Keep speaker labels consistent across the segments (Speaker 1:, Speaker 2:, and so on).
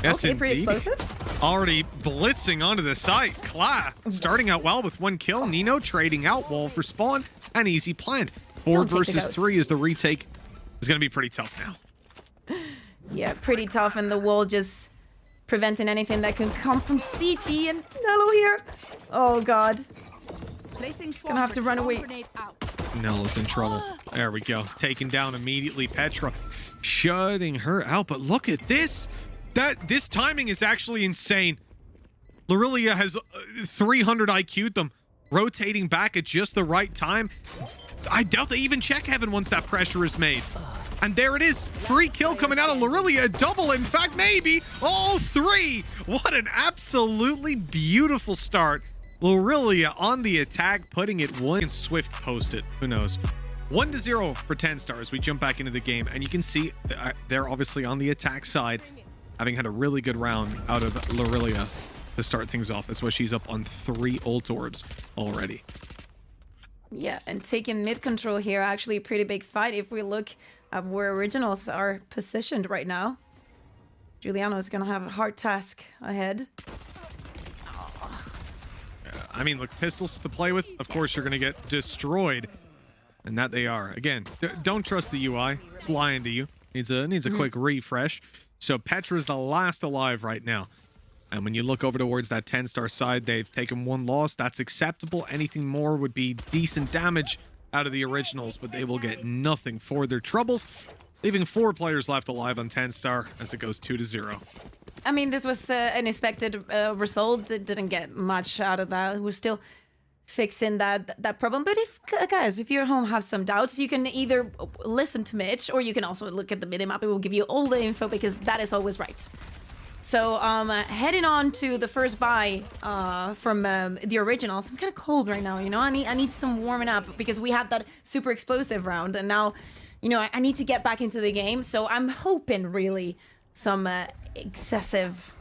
Speaker 1: Yes,
Speaker 2: Okay, pretty
Speaker 1: indeed.
Speaker 2: explosive.
Speaker 1: Already blitzing onto the site. Kla starting out well with 1 kill. Ninou trading out wall for spawn. An easy plant. 4
Speaker 2: Don't take the
Speaker 1: versus
Speaker 2: ghost.
Speaker 1: 3 is the retake. Is going to be pretty tough now.
Speaker 2: Yeah, pretty tough, and the wall just preventing anything that can come from CT and Nelo here. Oh god.
Speaker 3: Gonna
Speaker 2: have to run away.
Speaker 1: Nelo's in trouble. There we go. Taken down immediately. Petra shutting her out. But look at this. This timing is actually insane. LiriLia has 300 IQ'd them, rotating back at just the right time. I doubt they even check heaven once that pressure is made. And there it is. Free kill coming out of LiriLia. A double, in fact, maybe all 3. What an absolutely beautiful start. LiriLia on the attack, putting it 1 and Swift posted. Who knows? 1-0 for TENSTAR as we jump back into the game. And you can see they're obviously on the attack side, having had a really good round out of LiriLia to start things off. That's why she's up on 3 ult orbs already.
Speaker 2: Yeah, and taking mid control here, actually a pretty big fight if we look at where Originals are positioned right now. Juliano is going to have a hard task ahead.
Speaker 1: I mean, look, pistols to play with. Of course, you're going to get destroyed. And that they are. Again, don't trust the UI. It's lying to you. Needs a quick refresh. So Petra's the last alive right now. And when you look over towards that TENSTAR side, they've taken 1 loss. That's acceptable. Anything more would be decent damage out of the Originals, but they will get nothing for their troubles, leaving 4 players left alive on TENSTAR as it goes 2-0.
Speaker 2: I mean, this was an expected result. It didn't get much out of that. We're still fixing that problem. But if, guys, if you're at home have some doubts, you can either listen to Mitch or you can also look at the minimap. It will give you all the info because that is always right. So heading on to the first buy from the Originals. I'm kind of cold right now, you know. I need some warming up because we had that super explosive round, and now, you know, I need to get back into the game. So I'm hoping really some excessive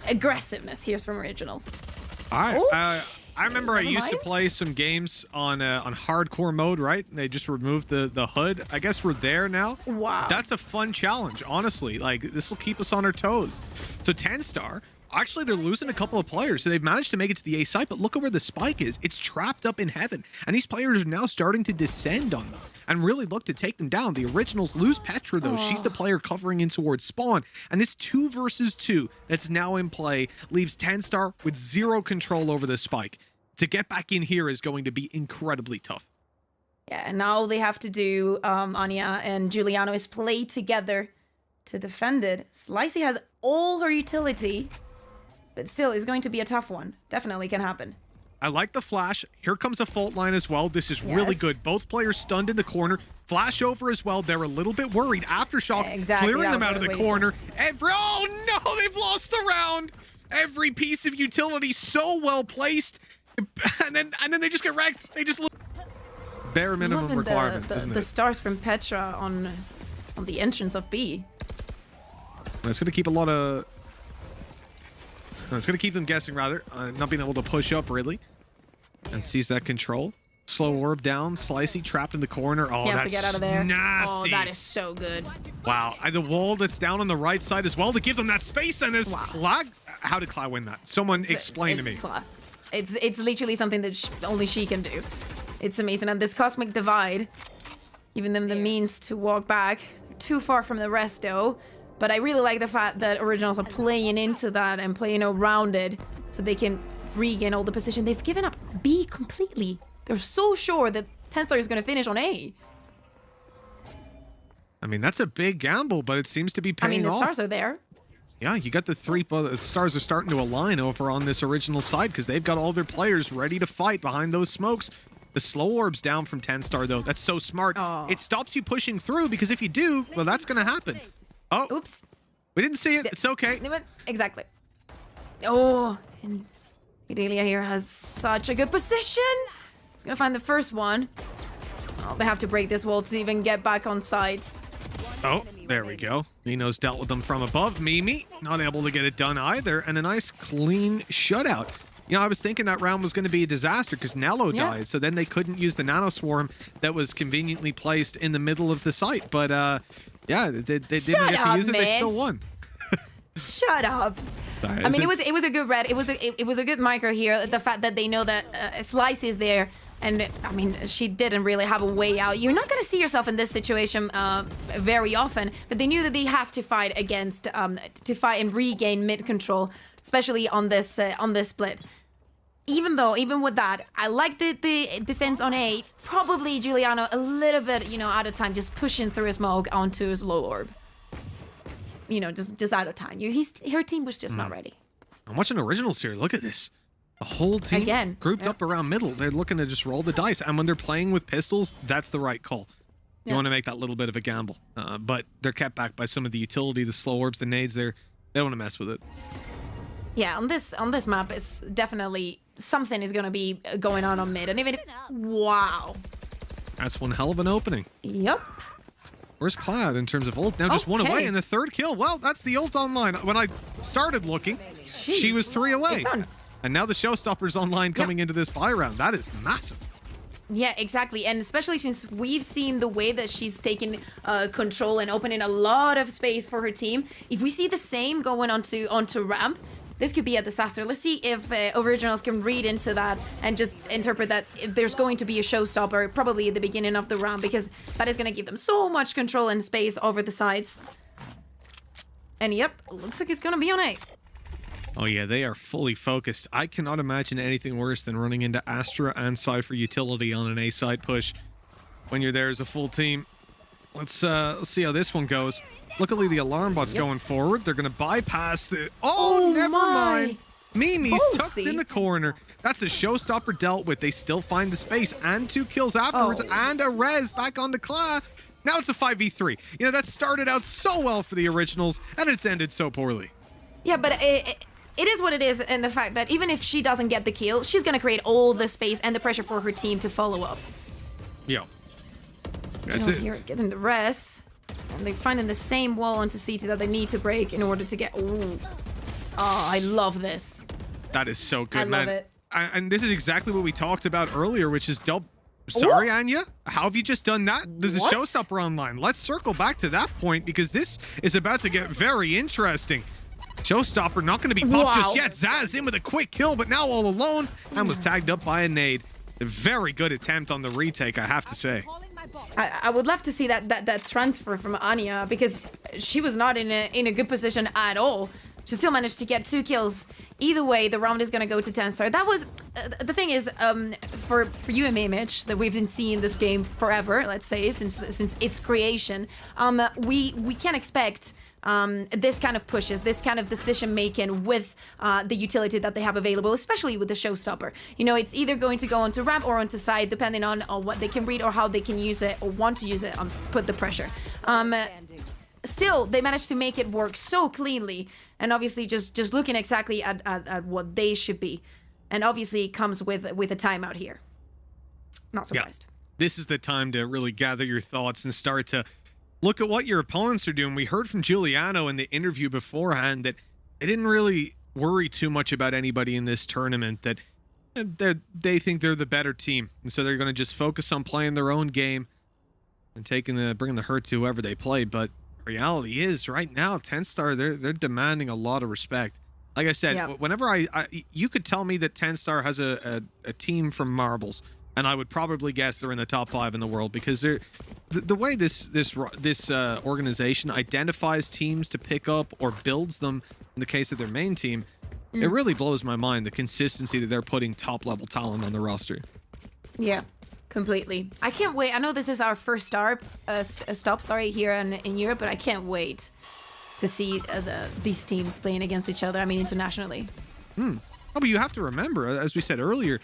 Speaker 2: aggressiveness here from Originals.
Speaker 1: I remember I used to play some games on hardcore mode, right? They just removed the HUD. I guess we're there now.
Speaker 2: Wow.
Speaker 1: That's a fun challenge, honestly. Like, this will keep us on our toes. So TENSTAR, actually, they're losing a couple of players. So they've managed to make it to the A site, but look at where the spike is. It's trapped up in heaven. And these players are now starting to descend on them and really look to take them down. The Originals lose Petra, though. She's the player covering in towards spawn. And this 2 versus 2 that's now in play leaves TENSTAR with 0 control over the spike. To get back in here is going to be incredibly tough.
Speaker 2: Yeah, and now all they have to do, aNNja and Juliano, is play together to defend it. Sliicyy has all her utility, but still, it's going to be a tough one. Definitely can happen.
Speaker 1: I like the flash. Here comes a fault line as well. This is really good. Both players stunned in the corner. Flash over as well. They're a little bit worried. Aftershock clearing them out of the corner. Oh no, they've lost the round. Every piece of utility so well placed. And then they just get wrecked. They just look bare minimum requirement, isn't it?
Speaker 2: The stars from Petra on the entrance of B.
Speaker 1: It's gonna keep a lot of. It's gonna keep them guessing rather, not being able to push up really, and sees that control. Slow orb down. Sliicyy trapped in the corner. Oh,
Speaker 2: he has to get out of there.
Speaker 1: Nasty.
Speaker 2: Oh, that is so good.
Speaker 1: Wow, and the wall that's down on the right side as well to give them that space. And is Kla? How did Kla win that? Someone explain to me.
Speaker 2: Kla. It's literally something that only she can do. It's amazing. And this cosmic divide, giving them the means to walk back. Too far from the rest, though. But I really like the fact that Originals are playing into that and playing around it so they can regain all the position. They've given up B completely. They're so sure that TENSTAR is going to finish on A.
Speaker 1: I mean, that's a big gamble, but it seems to be paying off.
Speaker 2: I mean, the stars are there.
Speaker 1: Yeah, you got the 3 stars are starting to align over on this Original side because they've got all their players ready to fight behind those smokes. The slow orb's down from TENSTAR, though. That's so smart. It stops you pushing through because if you do, well, that's going to happen. Oh,
Speaker 2: oops.
Speaker 1: We didn't see it. It's okay.
Speaker 2: Exactly. Oh, and LiriLia here has such a good position. He's going to find the first one. Oh, they have to break this wall to even get back on site.
Speaker 1: Oh, there we go. Ninou's dealt with them from above. Mimi, not able to get it done either. And a nice clean shutout. You know, I was thinking that round was going to be a disaster because Nelo died. So then they couldn't use the nano swarm that was conveniently placed in the middle of the site. But yeah, they didn't get to use it. They still won.
Speaker 2: Shut up. I mean, it was a good red. It was a good micro here. The fact that they know that Sliicyy is there, and I mean, she didn't really have a way out. You're not gonna see yourself in this situation very often, but they knew that they had to fight against, to fight and regain mid control, especially on this split. Even with that, I like the defense on A. Probably Juliano a little bit, you know, out of time, just pushing through a smoke onto his low orb. You know, just out of time. Her team was just not ready.
Speaker 1: I'm watching Originals here. Look at this. The whole team
Speaker 2: Again,
Speaker 1: grouped up around middle. They're looking to just roll the dice. And when they're playing with pistols, that's the right call. You want to make that little bit of a gamble. But they're kept back by some of the utility, the slow orbs, the nades. They don't want to mess with it.
Speaker 2: Yeah, on this map, it's definitely something is going to be going on mid. And even if... Wow.
Speaker 1: That's one hell of an opening.
Speaker 2: Yep.
Speaker 1: Where's Cloud in terms of ult? Now just one away and the third kill. Well, that's the ult online. When I started looking, she was 3 away. And now the showstopper's online coming into this buy round. That is massive.
Speaker 2: Yeah, exactly. And especially since we've seen the way that she's taken control and opening a lot of space for her team. If we see the same going onto ramp, this could be a disaster. Let's see if Originals can read into that and just interpret that if there's going to be a showstopper, probably at the beginning of the round, because that is going to give them so much control and space over the sides. And yep, looks like it's going to be on A.
Speaker 1: Oh yeah, they are fully focused. I cannot imagine anything worse than running into Astra and Cypher utility on an A side push when you're there as a full team. Let's see how this one goes. Luckily, the alarm bot's going forward. They're going to bypass the... Oh, never mind. Mimi's tucked in the corner. That's a showstopper dealt with. They still find the space and 2 kills afterwards and a res back on the Cla. Now it's a 5v3. You know, that started out so well for the Originals and it's ended so poorly.
Speaker 2: Yeah, but it is what it is in the fact that even if she doesn't get the kill, she's going to create all the space and the pressure for her team to follow up.
Speaker 1: Yo. That's it.
Speaker 2: Here, getting the res. And they're finding the same wall onto CT that they need to break in order to get... Ooh. Oh, I love this.
Speaker 1: That is so good,
Speaker 2: man. I love it.
Speaker 1: And this is exactly what we talked about earlier, which is Sorry, aNNja? How have you just done that? There's a showstopper online. Let's circle back to that point because this is about to get very interesting. Showstopper not going to be popped just yet. zAAz in with a quick kill, but now all alone and was tagged up by a nade. A very good attempt on the retake, I have to say.
Speaker 2: I would love to see that transfer from aNNja because she was not in a good position at all. She still managed to get 2 kills. Either way, the round is gonna go to TENSTAR. That was the thing is for you and me, Mitch, that we've been seeing this game forever. Let's say since its creation. We can expect this kind of pushes, this kind of decision making with the utility that they have available, especially with the showstopper. You know, it's either going to go onto ramp or onto side, depending on what they can read or how they can use it or want to use it on put the pressure. Still, they managed to make it work so cleanly, and obviously just looking exactly at what they should be, and obviously it comes with a timeout here. Not surprised.
Speaker 1: Yeah. This is the time to really gather your thoughts and start to look at what your opponents are doing. We heard from Juliano in the interview beforehand that they didn't really worry too much about anybody in this tournament, that they think they're the better team. And so they're going to just focus on playing their own game and bringing the hurt to whoever they play. But reality is right now, TENSTAR, they're demanding a lot of respect. Like I said, whenever you could tell me that TENSTAR has a team from marbles, and I would probably guess they're in the top 5 in the world because the way this organization identifies teams to pick up or builds them in the case of their main team, it really blows my mind, the consistency that they're putting top level talent on the roster.
Speaker 2: Yeah, completely. I can't wait. I know this is our first stop here in Europe, but I can't wait to see these teams playing against each other. I mean, internationally.
Speaker 1: Oh, but you have to remember, as we said earlier,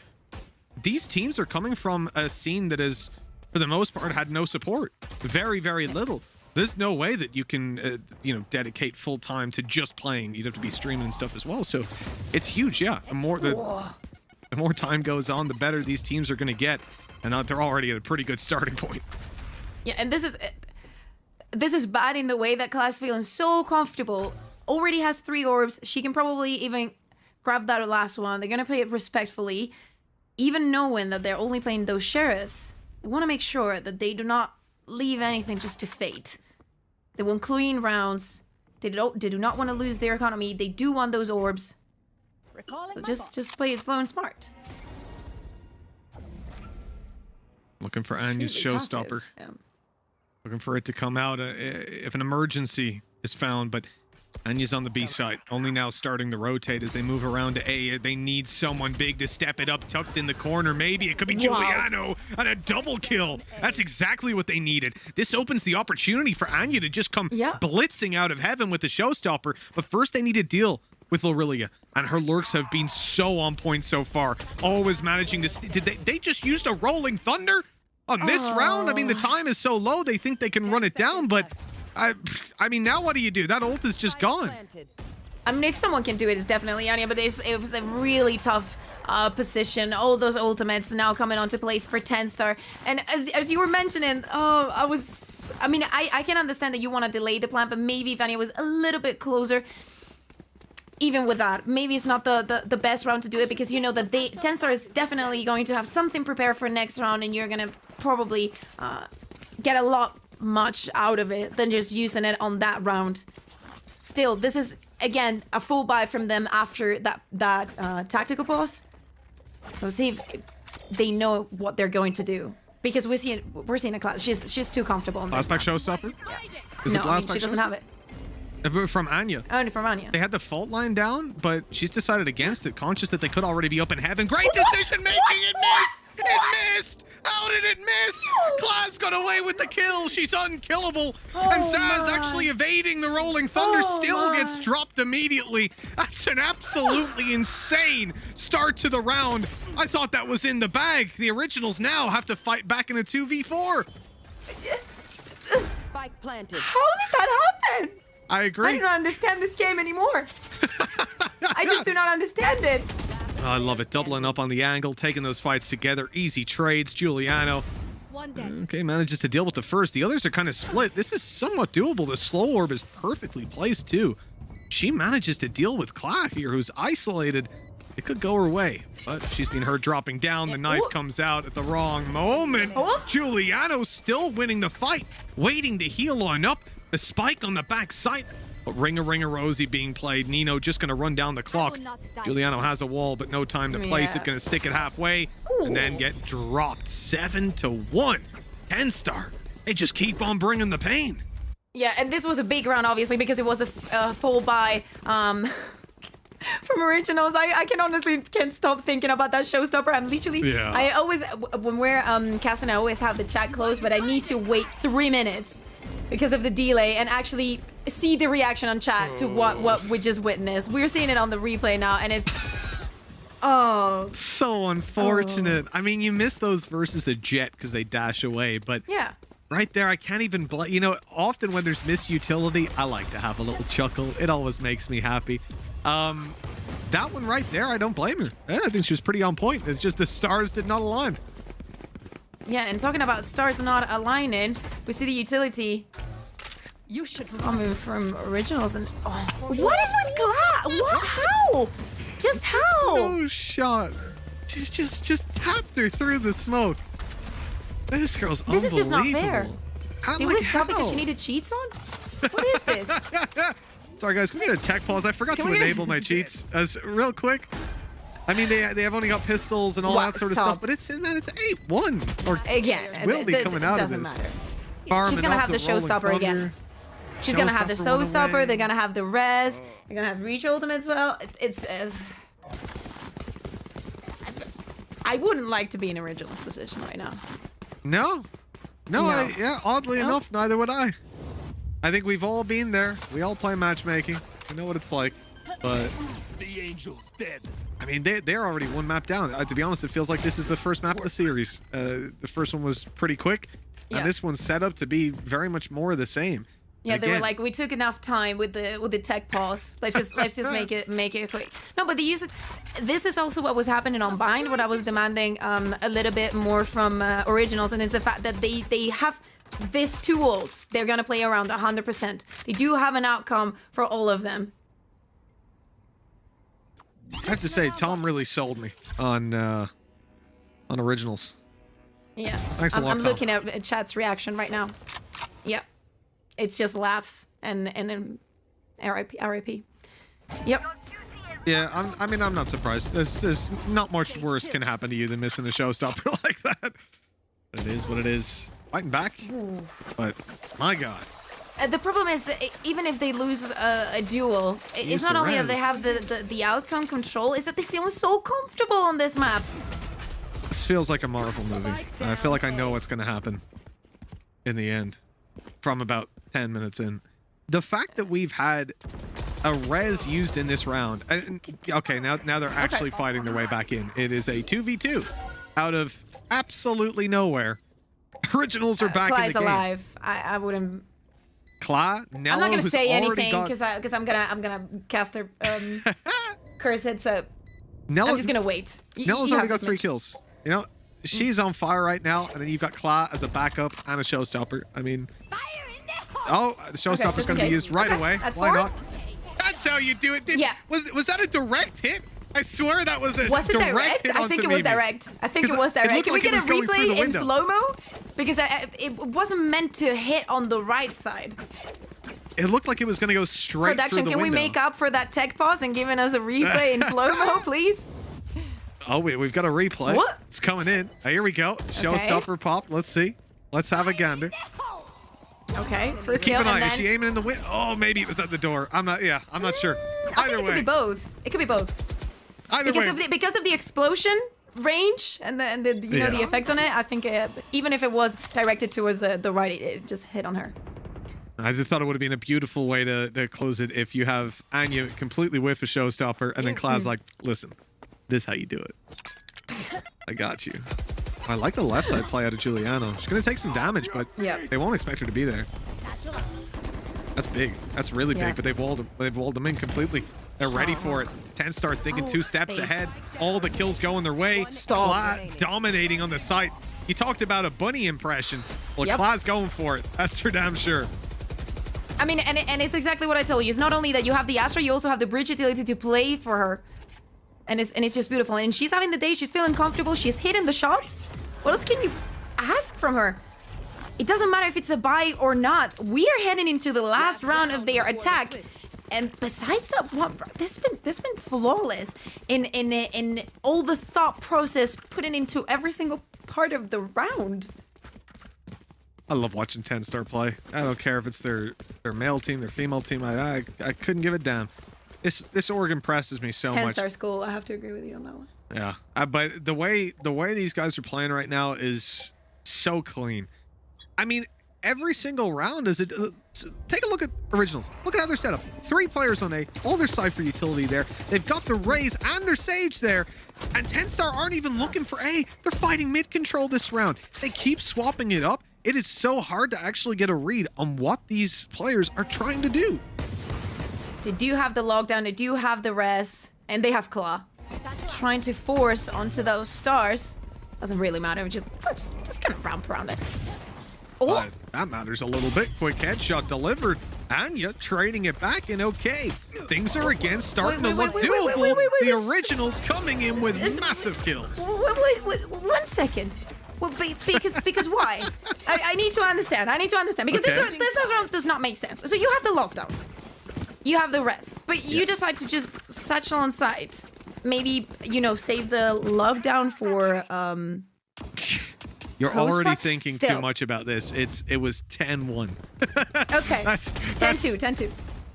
Speaker 1: these teams are coming from a scene that has, for the most part, had no support. Very, very little. There's no way that you can, dedicate full time to just playing. You'd have to be streaming and stuff as well. So it's huge, yeah. The more time goes on, the better these teams are going to get. And they're already at a pretty good starting point.
Speaker 2: Yeah, and this is bad in the way that Class feeling so comfortable. Already has 3 orbs. She can probably even grab that last one. They're going to play it respectfully. Even knowing that they're only playing those sheriffs, they want to make sure that they do not leave anything just to fate. They want clean rounds. They do not want to lose their economy. They do want those orbs. So just play it slow and smart.
Speaker 1: Looking for aNNja's showstopper.
Speaker 2: Yeah.
Speaker 1: Looking for it to come out if an emergency is found, but aNNja's on the B side. Only now starting to rotate as they move around to A. They need someone big to step it up, tucked in the corner. Maybe it could be Juliano and a double kill. That's exactly what they needed. This opens the opportunity for aNNja to just come blitzing out of heaven with the showstopper. But first they need to deal with LiriLia, and her lurks have been so on point so far. Always managing to... Did they just used a rolling thunder on this round? I mean, the time is so low, they think they can run it down, but... I mean, now what do you do? That ult is just gone.
Speaker 2: I mean, if someone can do it, it's definitely aNNja, but it was a really tough position. All those ultimates now coming onto place for TENSTAR. And as you were mentioning, I mean, I can understand that you want to delay the plan, but maybe if aNNja was a little bit closer, even with that, maybe it's not the best round to do it, because you know that TENSTAR is definitely going to have something prepared for next round, and you're going to probably get a lot much out of it than just using it on that round. Still, this is, again, a full buy from them after that tactical pause. So see if they know what they're going to do. Because we're seeing a class. She's too comfortable.
Speaker 1: Last back showstopper? Is
Speaker 2: No,
Speaker 1: it
Speaker 2: I mean, she doesn't have it.
Speaker 1: From aNNja.
Speaker 2: Only from aNNja.
Speaker 1: They had the fault line down, but she's decided against it, conscious that they could already be up in heaven. Great decision making! It missed! It missed! How did it miss? Class got away with the kill. She's unkillable. And zAAz actually evading the rolling thunder still gets dropped immediately. That's an absolutely insane start to the round. I thought that was in the bag. The originals now have to fight back in a 2v4.
Speaker 3: Spike planted.
Speaker 2: How did that happen?
Speaker 1: I agree.
Speaker 2: I don't understand this game anymore. I just do not understand it.
Speaker 1: Oh, I love it. Doubling up on the angle, taking those fights together. Easy trades. Juliano. Okay, manages to deal with the first. The others are kind of split. This is somewhat doable. The slow orb is perfectly placed, too. She manages to deal with Clack here, who's isolated. It could go her way, but she's been heard dropping down. The knife comes out at the wrong moment. Juliano still winning the fight, waiting to heal on up. The spike on the back side. But Ringer Rosie being played. Ninou just going to run down the clock. Juliano has a wall, but no time to place it. Going to stick it halfway and then get dropped. 7-1. TENSTAR. They just keep on bringing the pain.
Speaker 2: Yeah, and this was a big round, obviously, because it was a full buy from originals. I can honestly can't stop thinking about that showstopper. I'm literally... I always... When we're casting, I always have the chat closed, but I need to wait 3 minutes because of the delay and actually see the reaction on chat to what we just witnessed. We're seeing it on the replay now, and it's...
Speaker 1: So unfortunate. I mean, you miss those versus a Jet because they dash away, but...
Speaker 2: Yeah.
Speaker 1: Right there, I can't even... You know, often when there's misutility, I like to have a little chuckle. It always makes me happy. That one right there, I don't blame her. I think she was pretty on point. It's just the stars did not align.
Speaker 2: Yeah, and talking about stars not aligning, we see the utility coming from originals, and what is with Glass? What? How? Just how?
Speaker 1: No shot. She's just tapped her through the smoke. This girl's unbelievable.
Speaker 2: This is just not fair. Did we stop because she
Speaker 1: how?
Speaker 2: needed cheats on? What is this?
Speaker 1: Sorry guys, can we get a tech pause? I forgot to enable my cheats as real quick. I mean, they have only got pistols and all that sort of stuff, but it's 8-1 or
Speaker 2: again.
Speaker 1: will be coming out of this.
Speaker 2: Doesn't matter.
Speaker 1: Farming
Speaker 2: She's gonna
Speaker 1: up
Speaker 2: have the showstopper again. She's gonna have the showstopper. They're gonna have the res. They're gonna have reach ultimate as well. It's. I wouldn't like to be in original's position right now.
Speaker 1: No. Oddly enough, neither would I. I think we've all been there. We all play matchmaking. We know what it's like. But
Speaker 4: the angel's dead.
Speaker 1: I mean, they're already one map down. To be honest, it feels like this is the first map of the series. The first one was pretty quick, and this one's set up to be very much more of the same.
Speaker 2: Yeah, they were like, we took enough time with the tech pause. Let's just make it quick. No, but the usage. This is also what was happening on Bind. What I was demanding a little bit more from originals, and it's the fact that they have these two ults. They're gonna play around 100%. They do have an outcome for all of them.
Speaker 1: I have to say, Tom really sold me on originals.
Speaker 2: Yeah,
Speaker 1: thanks a lot,
Speaker 2: I'm
Speaker 1: Tom.
Speaker 2: looking at chat's reaction right now. Yeah, it's just laughs and RIP. Yep.
Speaker 1: Yeah, I mean, I'm not surprised. There's not much worse can happen to you than missing a showstopper like that. It is what it is. Fighting back, but my God.
Speaker 2: The problem is, even if they lose a duel, it's not only that they have the outcome control, is that they feel so comfortable on this map.
Speaker 1: This feels like a Marvel movie. I feel like I know what's going to happen in the end from about 10 minutes in. The fact that we've had a res used in this round. Okay, now they're actually fighting their way back in. It is a 2v2 out of absolutely nowhere. Originals are back in the game.
Speaker 2: Alive. I wouldn't.
Speaker 1: Nelo,
Speaker 2: I'm not gonna say anything
Speaker 1: got...
Speaker 2: because I'm gonna cast their curse it. So
Speaker 1: Nelo's,
Speaker 2: I'm just gonna wait.
Speaker 1: Nelo's already got 3 kills. You know, she's on fire right now, and then you've got Kla as a backup and a showstopper. I mean, oh, the showstopper's gonna be used right away. Why not? That's how you do it. Was that a direct hit? I swear that was a direct hit.
Speaker 2: I think it was direct. I think it was direct. Can we get a replay in slow-mo? Because it wasn't meant to hit on the right side.
Speaker 1: It looked like it was going to go straight through the window.
Speaker 2: Production, can we make up for that tech pause and giving us a replay in slow-mo, please?
Speaker 1: Oh, we've got a replay.
Speaker 2: What?
Speaker 1: It's coming in. Here we go. Showstopper pop. Let's see. Let's have a gander.
Speaker 2: Okay, first
Speaker 1: Keep
Speaker 2: kill,
Speaker 1: an eye.
Speaker 2: and then...
Speaker 1: Is she aiming in the wind? Oh, maybe it was at the door. I'm not sure.
Speaker 2: I think it could be both. It could be both.
Speaker 1: Either way.
Speaker 2: Because of the explosion range and the the effect on it, I think even if it was directed towards the right, it just hit on her.
Speaker 1: I just thought it would have been a beautiful way to close it if you have aNNja completely whiff a showstopper and then Kla's like, listen, this is how you do it. I got you. I like the left side play out of Juliano. She's going to take some damage, but they won't expect her to be there. That's big. That's really big, but they've walled them in completely. They're ready for it. TENSTAR thinking 2 steps ahead. All the kills going their way. Kla dominating on the site. You talked about a bunny impression. Well, Kla's going for it. That's for damn sure.
Speaker 2: I mean, and it's exactly what I told you. It's not only that you have the Astra, you also have the bridge utility to play for her. And it's just beautiful. And she's having the day. She's feeling comfortable. She's hitting the shots. What else can you ask from her? It doesn't matter if it's a buy or not. We are heading into the last round of their attack. And besides that, this been flawless in all the thought process put into every single part of the round.
Speaker 1: I love watching TENSTAR play. I don't care if it's their male team, their female team. I couldn't give a damn. This org impresses me so much.
Speaker 2: TENSTAR's cool. I have to agree with you on that one.
Speaker 1: Yeah, but the way these guys are playing right now is so clean. I mean, every single round is it. Take a look at Originals. Look at how they're set up. 3 players on A, all their Cypher utility there. They've got the Raze and their Sage there. And TENSTAR aren't even looking for A. They're fighting mid control this round. They keep swapping it up. It is so hard to actually get a read on what these players are trying to do.
Speaker 2: They do have the lockdown, they do have the res, and they have Kla. Trying to force onto those stars. Doesn't really matter, just kind of ramp around it. Oh.
Speaker 1: That matters a little bit. Quick headshot delivered. aNNja trading it back in okay. Things are again starting to look doable. The Originals coming in with massive kills.
Speaker 2: Wait, 1 second. Well, because why? I need to understand. Because this round does not make sense. So you have the lockdown. You have the res. But you decide to just satchel on site. Maybe, save the lockdown for...
Speaker 1: You're already thinking too much about this. It was 10-1.
Speaker 2: Okay. 10-2.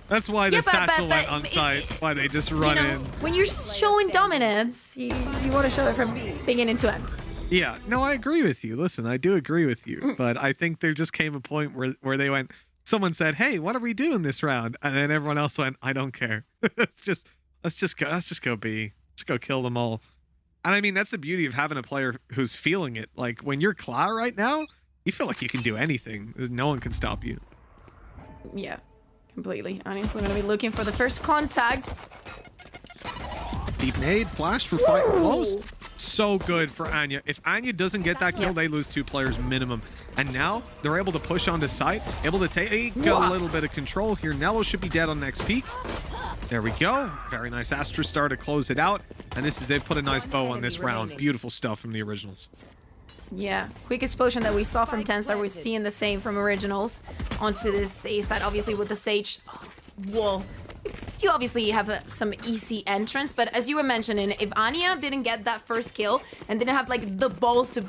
Speaker 1: That's why the satchel went on site. Why they just run in.
Speaker 2: When you're showing dominance, you want to show it from beginning to end.
Speaker 1: Yeah. No, I agree with you. Listen, I do agree with you. But I think there just came a point where they went, someone said, hey, what are we doing this round? And then everyone else went, I don't care. let's just go B. Let's go kill them all. And I mean, that's the beauty of having a player who's feeling it. Like, when you're Kla right now, you feel like you can do anything. No one can stop you.
Speaker 2: Yeah, completely. Honestly, I'm going to be looking for the first contact.
Speaker 1: Deep nade, flash for fight close. So good for aNNja. If aNNja doesn't get that kill, they lose 2 players minimum. And now they're able to push onto site, able to take a little bit of control here. Nelo should be dead on next peak. There we go. Very nice Astra Star to close it out. And they've put a nice bow on this round. Beautiful stuff from the Originals.
Speaker 2: Yeah, quick explosion that we saw from TENSTAR. We're seeing the same from Originals onto this A side, obviously with the Sage. wall. You obviously have some easy entrance, but as you were mentioning, if aNNja didn't get that first kill and didn't have like the balls to,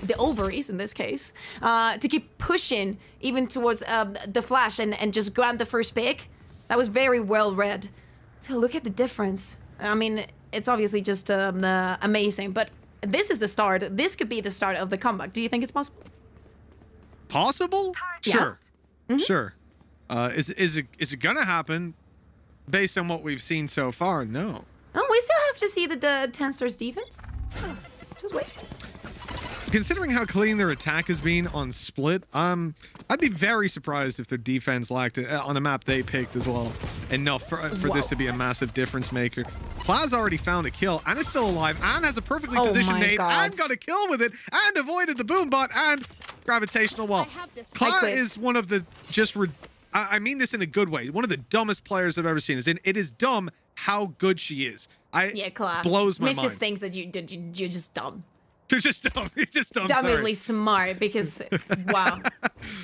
Speaker 2: the ovaries in this case, to keep pushing even towards the flash and just grab the first pick, that was very well read. So look at the difference. I mean, it's obviously just amazing, but this is the start. This could be the start of the comeback. Do you think it's possible?
Speaker 1: Possible?
Speaker 2: Yeah.
Speaker 1: Sure. Sure. Is it gonna happen based on what we've seen so far? No.
Speaker 2: Oh, we still have to see the TENSTAR's defense. Just wait.
Speaker 1: Considering how clean their attack has been on Split, I'd be very surprised if their defense lacked it on a map they picked as well enough for this to be a massive difference maker. Kla's already found a kill and is still alive and has a perfectly positioned nade and got a kill with it and avoided the boom bot and gravitational wall. Kla is one of the I mean this in a good way. One of the dumbest players I've ever seen. It is dumb how good she is.
Speaker 2: Yeah, Kla.
Speaker 1: Blows my
Speaker 2: Mitch
Speaker 1: mind.
Speaker 2: just thinks that you're just dumb.
Speaker 1: You're just dumb. You're just dumb.
Speaker 2: Dumbly smart because, wow,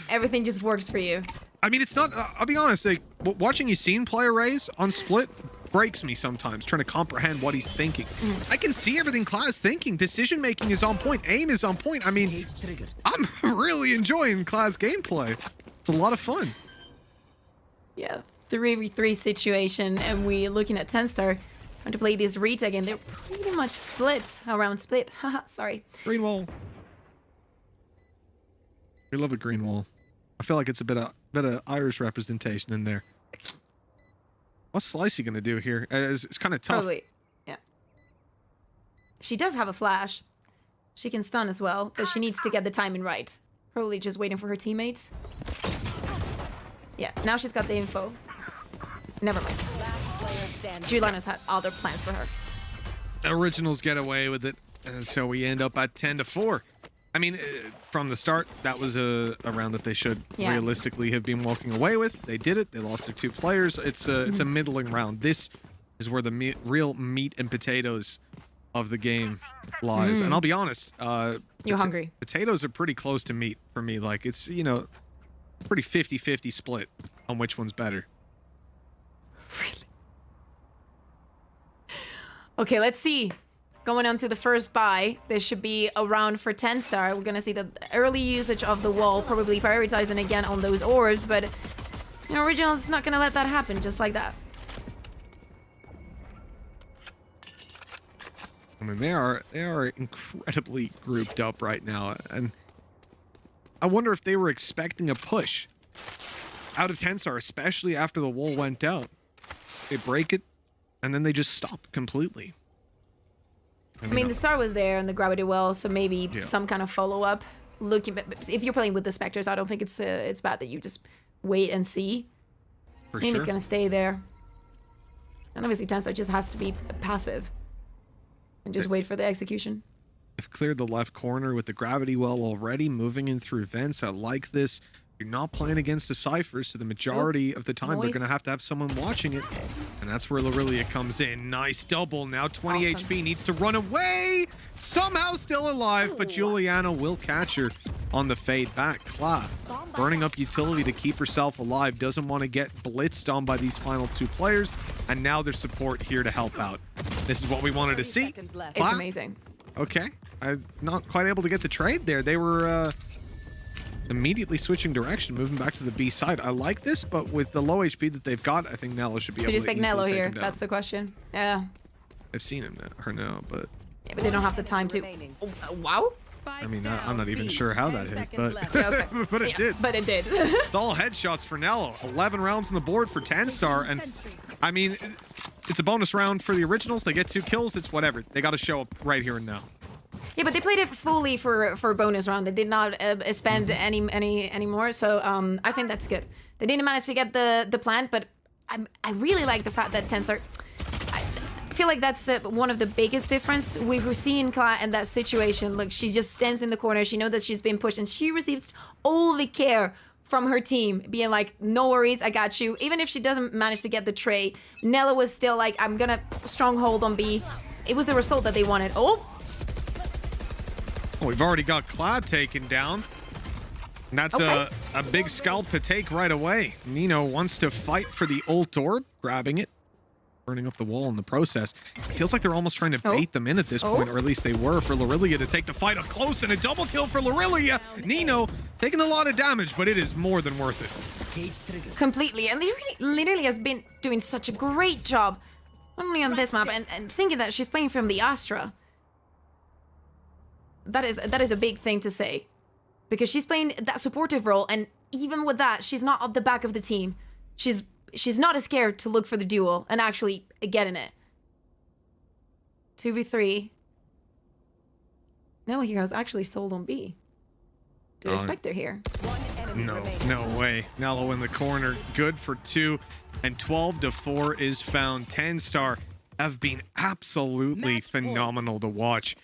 Speaker 2: everything just works for you.
Speaker 1: I mean, it's not, I'll be honest, like, watching Yassine play Raze on Split breaks me sometimes, trying to comprehend what he's thinking. I can see everything Kla is thinking. Decision-making is on point. Aim is on point. I mean, I'm really enjoying Kla's gameplay. It's a lot of fun.
Speaker 2: Yeah, 3v3 situation, and we looking at TENSTAR trying to play this retake, and they're pretty much split around split. Haha, sorry.
Speaker 1: Green wall. We love a green wall. I feel like it's a bit of Irish representation in there. What's Sliicyy gonna do here? It's kind of tough.
Speaker 2: Probably, yeah. She does have a flash. She can stun as well, but she needs to get the timing right. Probably just waiting for her teammates. Yeah, now she's got the info. Never mind. Juliano's had other plans for her.
Speaker 1: Originals get away with it, and so we end up at 10-4. I mean, from the start, that was a round that they should realistically have been walking away with. They did it. They lost their 2 players. It's a middling round. This is where the real meat and potatoes of the game lies. And I'll be honest,
Speaker 2: you're hungry.
Speaker 1: Potatoes are pretty close to meat for me. Like, it's, you know, pretty 50-50 split on which one's better.
Speaker 2: Really? Okay, let's see. Going on to the first buy, this should be a round for TENSTAR. We're gonna see the early usage of the wall, probably prioritizing again on those orbs, but you know, Originals is not gonna let that happen just like that.
Speaker 1: I mean, they are incredibly grouped up right now, and I wonder if they were expecting a push out of TENSTAR, especially after the wall went down. They break it, and then they just stop completely.
Speaker 2: I mean, the star was there and the gravity well, so maybe some kind of follow-up. Looking, if you're playing with the Spectres, I don't think it's bad that you just wait and see. Maybe it's gonna stay there. And obviously, TENSTAR just has to be passive and just wait for the execution.
Speaker 1: They've cleared the left corner with the gravity well already, moving in through vents. I like this. You're not playing against the Cyphers, so the majority of the time they're going to have someone watching it. And that's where LiriLia comes in. Nice double. Now 20 HP, needs to run away. Somehow still alive, but Juliano will catch her on the fade back. Kla burning up utility to keep herself alive. Doesn't want to get blitzed on by these final 2 players. And now there's support here to help out. This is what we wanted to see.
Speaker 2: It's amazing.
Speaker 1: Okay. I'm not quite able to get the trade there. They were immediately switching direction, moving back to the B side. I like this, but with the low HP that they've got, I think Nelo should be able to
Speaker 2: just pick Nelo here.
Speaker 1: That's
Speaker 2: the question. Yeah.
Speaker 1: I've seen her now, but...
Speaker 2: Yeah, but they don't have the time to... Oh, wow.
Speaker 1: I mean, I'm not even sure how that hit, but, but it did.
Speaker 2: But it did.
Speaker 1: It's all headshots for Nelo. 11 rounds on the board for TENSTAR, and I mean, it's a bonus round for the Originals. They get 2 kills. It's whatever. They got to show up right here and now.
Speaker 2: Yeah, but they played it fully for a bonus round. They did not spend any more, so I think that's good. They didn't manage to get the plant, but I really like the fact that TENSTAR... I feel like that's one of the biggest difference. We were seeing Kla in that situation. Look, she just stands in the corner. She knows that she's been pushed, and she receives all the care from her team, being like, no worries, I got you. Even if she doesn't manage to get the trade, Nelo was still like, I'm gonna stronghold on B. It was the result that they wanted. Oh,
Speaker 1: we've already got Kla taken down. And that's
Speaker 2: Okay.
Speaker 1: a big scalp to take right away. Ninou wants to fight for the ult orb, grabbing it, burning up the wall in the process. It feels like they're almost trying to bait them in at this point, or at least they were, for LiriLia to take the fight up close, and a double kill for LiriLia. Ninou taking a lot of damage, but it is more than worth it.
Speaker 2: Completely. And LiriLia has been doing such a great job, not only on this map, and thinking that she's playing from the Astra. That is a big thing to say. Because she's playing that supportive role, and even with that, she's not at the back of the team. She's not as scared to look for the duel and actually get in it. 2v3. Nelo here has actually sold on B. Do you expect her here?
Speaker 1: No way. Nelo in the corner, good for 2, and 12-4 is found. TENSTAR have been absolutely phenomenal to watch.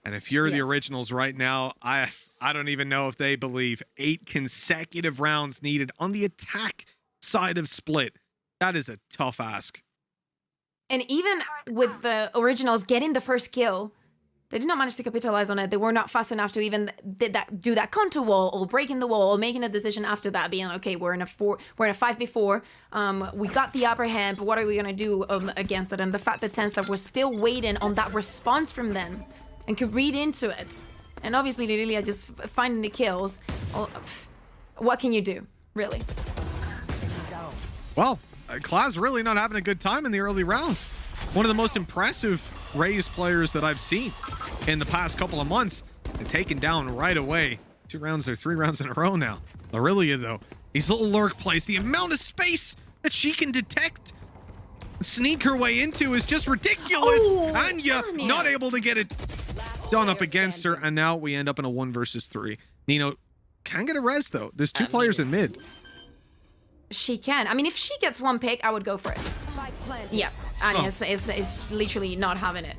Speaker 1: And if you're the originals right now, I don't even know if they believe 8 consecutive rounds needed on the attack side of Split. That is a tough ask.
Speaker 2: And even with the originals getting the first kill, they did not manage to capitalize on it. They were not fast enough to even do that counter wall or breaking the wall or making a decision after that, being okay, we're in a 5v4. We got the upper hand, but what are we gonna do against it? And the fact that TENSTAR was still waiting on that response from them and could read into it. And obviously LiriLia just finding the kills. What can you do, really?
Speaker 1: Well, Claw's really not having a good time in the early rounds. One of the most impressive raised players that I've seen in the past couple of months, and taken down right away. 2 rounds or 3 rounds in a row now. LiriLia, though, these little lurk plays, the amount of space that she can detect, sneak her way into is just ridiculous. aNNja not able to get it done up against her, and now we end up in a 1 versus 3. Ninou can get a res, though. There's 2 players in mid.
Speaker 2: She can. I mean, if she gets 1 pick, I would go for it. Yeah, aNNja is literally not having it.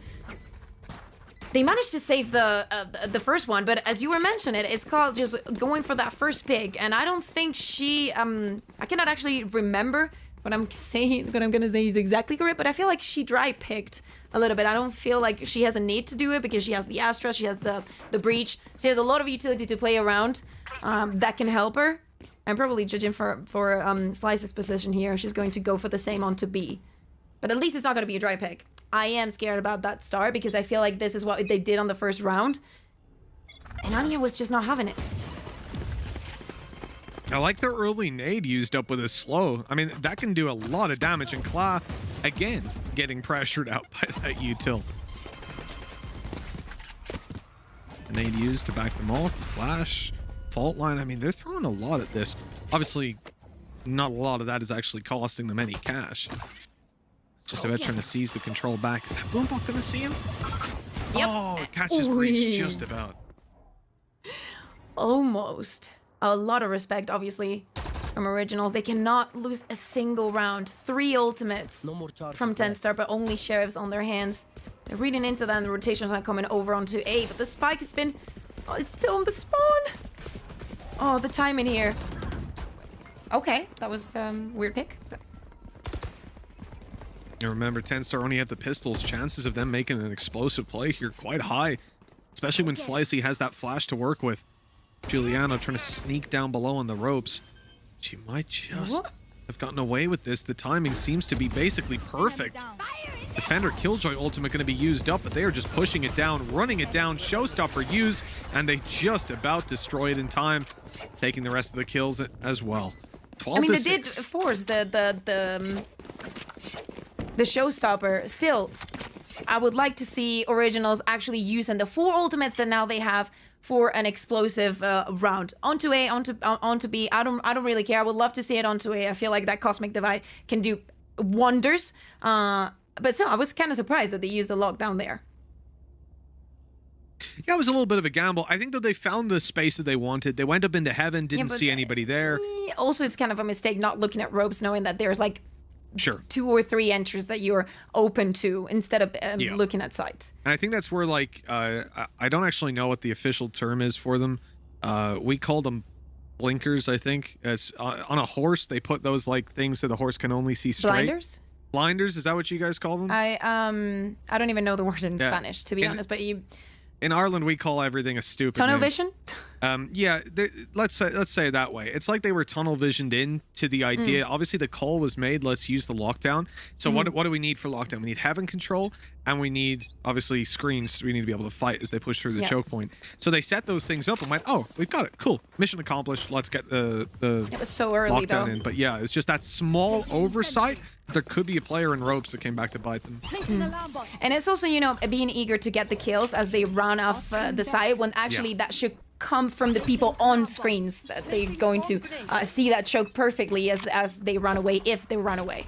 Speaker 2: They managed to save the first one, but as you were mentioning, it's called just going for that first pick, and I don't think she. I cannot actually remember what I'm saying. What I'm gonna say is exactly correct, but I feel like she dry picked a little bit. I don't feel like she has a need to do it because she has the Astra, she has the breach, she has a lot of utility to play around that can help her. I'm probably judging for Sliicyyy's position here. She's going to go for the same onto B. But at least it's not going to be a dry pick. I am scared about that start because I feel like this is what they did on the first round. And aNNja was just not having it.
Speaker 1: I like the early nade used up with a slow. I mean, that can do a lot of damage. And Claw, again, getting pressured out by that util. A nade used to back them off. The flash. Fault line. I mean, they're throwing a lot at this. Obviously, not a lot of that is actually costing them any cash. Just about trying to seize the control back. Is that Boombot gonna see him?
Speaker 2: Yep.
Speaker 1: Oh, it catches breach just about.
Speaker 2: Almost. A lot of respect, obviously, from originals. They cannot lose a single round. 3 ultimates from TENSTAR, but only sheriffs on their hands. They're reading into that, and the rotations are coming over onto A, but the spike has been... Oh, it's still on the spawn. Oh, the timing here. Okay, that was weird pick. But...
Speaker 1: You remember, TENSTAR only have the pistols. Chances of them making an explosive play here quite high, especially when Sliicyy has that flash to work with. Juliano trying to sneak down below on the ropes. She might just have gotten away with this. The timing seems to be basically perfect. Defender Killjoy ultimate going to be used up, but they are just pushing it down, running it down. Showstopper used, and they just about destroy it in time, taking the rest of the kills as well. 12
Speaker 2: I mean,
Speaker 1: to
Speaker 2: they
Speaker 1: 6.
Speaker 2: did force the showstopper. Still, I would like to see originals actually using the 4 ultimates that now they have for an explosive round. Onto A, onto B. I don't really care. I would love to see it onto A. I feel like that Cosmic Divide can do wonders. But still, I was kind of surprised that they used the lockdown there.
Speaker 1: Yeah, it was a little bit of a gamble. I think that they found the space that they wanted. They went up into heaven, didn't see anybody there.
Speaker 2: Also, it's kind of a mistake not looking at ropes, knowing that there's like 2 or 3 entries that you're open to instead of looking at sight.
Speaker 1: And I think that's where, like, I don't actually know what the official term is for them. We call them blinkers, I think. It's on a horse, they put those like things so the horse can only see straight.
Speaker 2: Blinders?
Speaker 1: Blinders, is that what you guys call them?
Speaker 2: I don't even know the word in Spanish, to be honest, but
Speaker 1: In Ireland, we call everything a stupid
Speaker 2: Tunnel
Speaker 1: name.
Speaker 2: vision?
Speaker 1: Yeah, let's say it that way. It's like they were tunnel visioned in to the idea. Obviously, the call was made. Let's use the lockdown. So what do we need for lockdown? We need heaven control, and we need obviously screens. We need to be able to fight as they push through the choke point. So they set those things up and went, oh, we've got it. Cool, mission accomplished. Let's get the
Speaker 2: It was so early
Speaker 1: lockdown
Speaker 2: though.
Speaker 1: in. But yeah, it's just that small oversight. There could be a player in ropes that came back to bite them.
Speaker 2: And it's also, you know, being eager to get the kills as they run off the side when actually that should come from the people on screens, that they're going to see that choke perfectly as they run away, if they run away.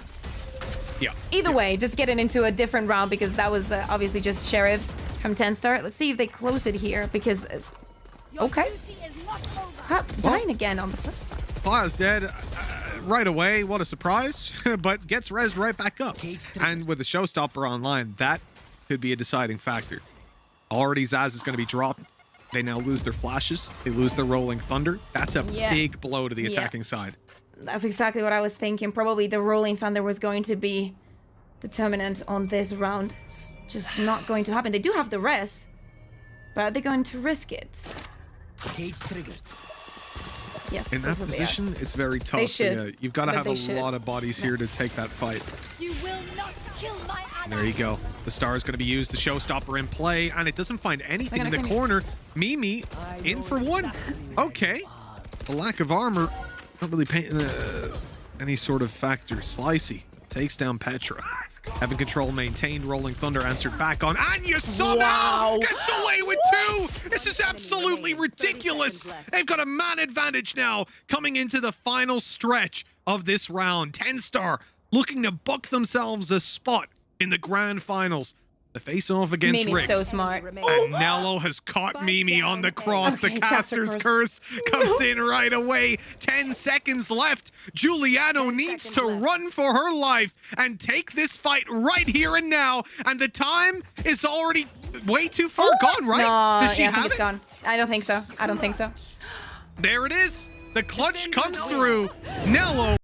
Speaker 1: Yeah.
Speaker 2: Either way, just getting into a different round because that was obviously just sheriffs from TENSTAR. Let's see if they close it here because it's... Okay. Dying again on the first one.
Speaker 1: Playa's dead right away. What a surprise. But gets rezzed right back up. And with the showstopper online, that could be a deciding factor. Already zAAZ is going to be dropped. They now lose their flashes. They lose their rolling thunder. That's a big blow to the attacking side.
Speaker 2: That's exactly what I was thinking. Probably the rolling thunder was going to be determinant on this round. It's just not going to happen. They do have the res, but are they going to risk it?
Speaker 4: Cage triggered.
Speaker 2: Yes.
Speaker 1: In that position, it's very tough.
Speaker 2: They should,
Speaker 1: Yeah, you've got to
Speaker 2: but
Speaker 1: have
Speaker 2: they
Speaker 1: a lot of bodies here to take that fight.
Speaker 3: You will not kill my ally.
Speaker 1: There you go. The star is going to be used. The showstopper in play, and it doesn't find anything in the
Speaker 2: continue.
Speaker 1: corner. Mimi in for one. Okay. The lack of armor not really painting any sort of factor. Sliicyy takes down Petra. Having control maintained. Rolling thunder answered back on. aNNja somehow gets away with two. This is absolutely ridiculous. They've got a man advantage now coming into the final stretch of this round. TENSTAR looking to book themselves a spot in the grand finals. The face-off against
Speaker 2: Mimi's
Speaker 1: Riggs.
Speaker 2: so smart.
Speaker 1: And Nelo has caught Mimi on the cross.
Speaker 2: Okay,
Speaker 1: The caster's curse comes in right away. 10 seconds left. Juliano needs to run for her life and take this fight right here and now. And the time is already way too far gone, right?
Speaker 2: No,
Speaker 1: Does she
Speaker 2: I think
Speaker 1: have
Speaker 2: it's
Speaker 1: it?
Speaker 2: gone. I don't think so. I don't think so.
Speaker 1: There it is. The clutch comes through. Nelo